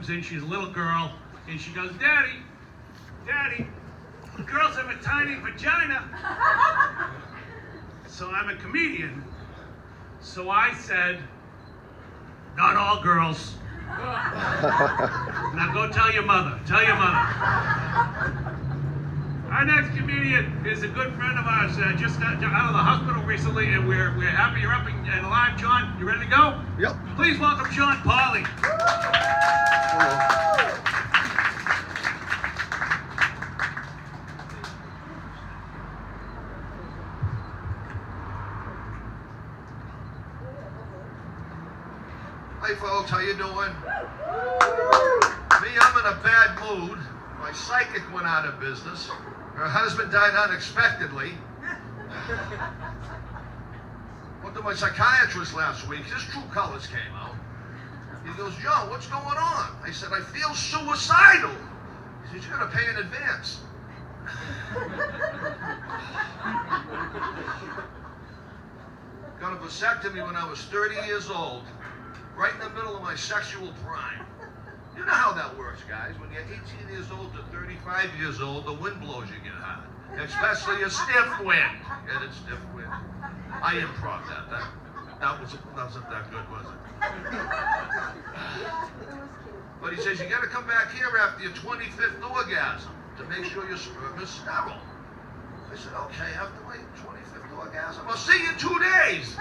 in, she's a little girl, and she goes, Daddy, Daddy, girls have a tiny vagina. So I'm a comedian. So I said, not all girls. Now go tell your mother. Tell your mother. Our next comedian is a good friend of ours, just out of the hospital recently, and we're happy you're up and alive. John, you ready to go? Yep. Please welcome Sean Pauli. Hey folks, how you doing? Me, I'm in a bad mood. My psychic went out of business. Her husband died unexpectedly. Went to my psychiatrist last week. His true colors came out. He goes, John, what's going on? I said, I feel suicidal. He said, you gotta pay in advance. Got a vasectomy when I was 30 years old. Right in the middle of my sexual prime. You know how that works, guys. When you're 18 years old to 35 years old, the wind blows you get hard. Especially a stiff wind. Get it, stiff wind. I improv that. That wasn't that good, was it? But he says, you gotta come back here after your 25th orgasm to make sure your sperm is sterile. I said, okay, after my 25th orgasm, I'll see you in 2 days.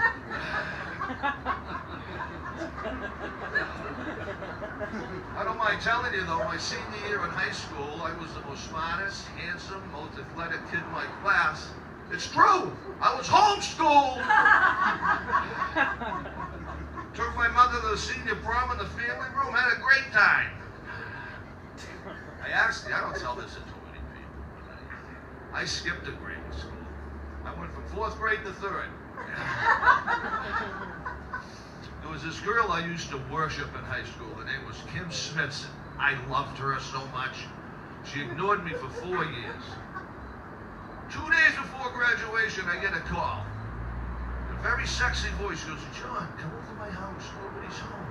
I don't mind telling you though, my senior year in high school, I was the most smartest, handsome, most athletic kid in my class. It's true. I was homeschooled. Took my mother to the senior prom in the family room, had a great time. I don't tell this to too many people, but I skipped a grade in school. I went from 4th grade to 3rd. There was this girl I used to worship in high school. Her name was Kim Smithson. I loved her so much. She ignored me for 4 years. 2 days before graduation, I get a call. A very sexy voice goes, John, come over to my house. Nobody's home.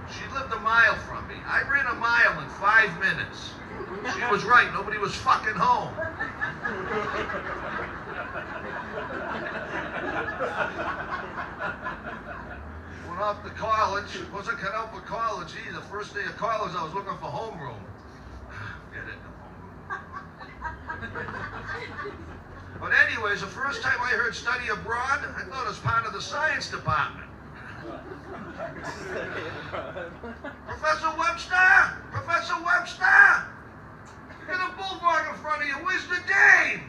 She lived a mile from me. I ran a mile in 5 minutes. She was right. Nobody was fucking home. Went off to college. Wasn't cut out for college either. First day of college, I was looking for homeroom. Get it? But anyways, the first time I heard study abroad, I thought it was part of the science department. Professor Webster! Professor Webster! You got a bulldog in front of you. Where's the dame?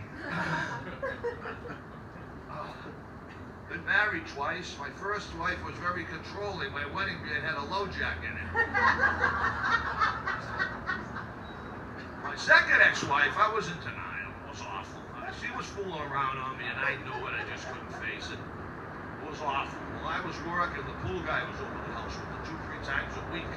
Been married twice. My first wife was very controlling. My wedding band had a low jack in it. My second ex-wife, I was in denial. It was awful. She was fooling around on me, and I knew it. I just couldn't face it. It was awful. Well, I was working. The pool guy was over the house with me 2-3 times a week.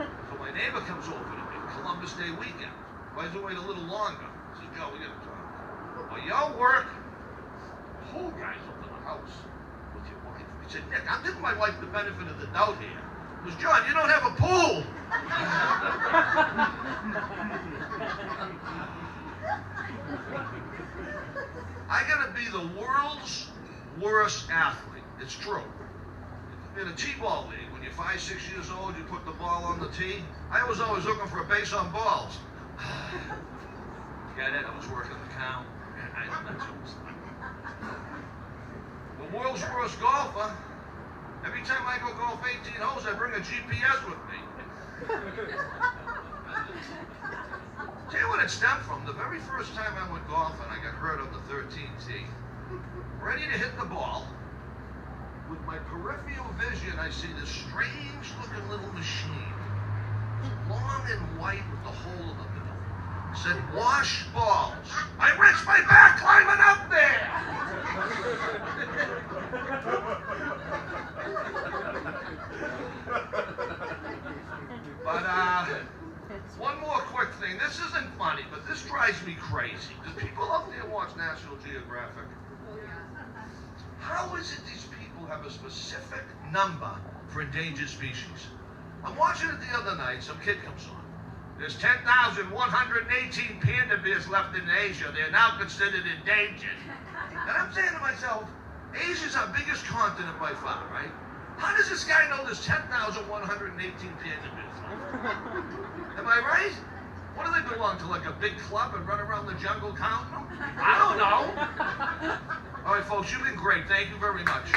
So my neighbor comes over to me, Columbus Day weekend. Why doesn't wait a little longer? I said, Joe, we got to talk. Well, y'all work. The pool guy's over the house with your wife. He said, Nick, I'm giving my wife the benefit of the doubt here. He goes, John, you don't have a pool. I gotta be the world's worst athlete. It's true. In a t-ball league, when you're 5, 6 years old, you put the ball on the tee. I was always looking for a base on balls. Get it? I was working the count. The world's worst golfer. Every time I go golf 18 holes, I bring a GPS with me. Tell you what it stemmed from. The very first time I went golfing, I got hurt on the 13th tee. Ready to hit the ball. With my peripheral vision, I see this strange-looking little machine. Long and white with the hole in the middle. It said, wash balls. I wrenched my back climbing up there. But, one more quick thing. This isn't funny, but this drives me crazy. Do people out there watch National Geographic? How is it these people have a specific number for endangered species? I'm watching it the other night. Some kid comes on. There's 10,118 panda bears left in Asia. They're now considered endangered. And I'm saying to myself, Asia's our biggest continent by far, right? How does this guy know there's 10,118 panda bears left? Am I right? What do they belong to, like a big club and run around the jungle counting them? I don't know. All right, folks, you've been great. Thank you very much.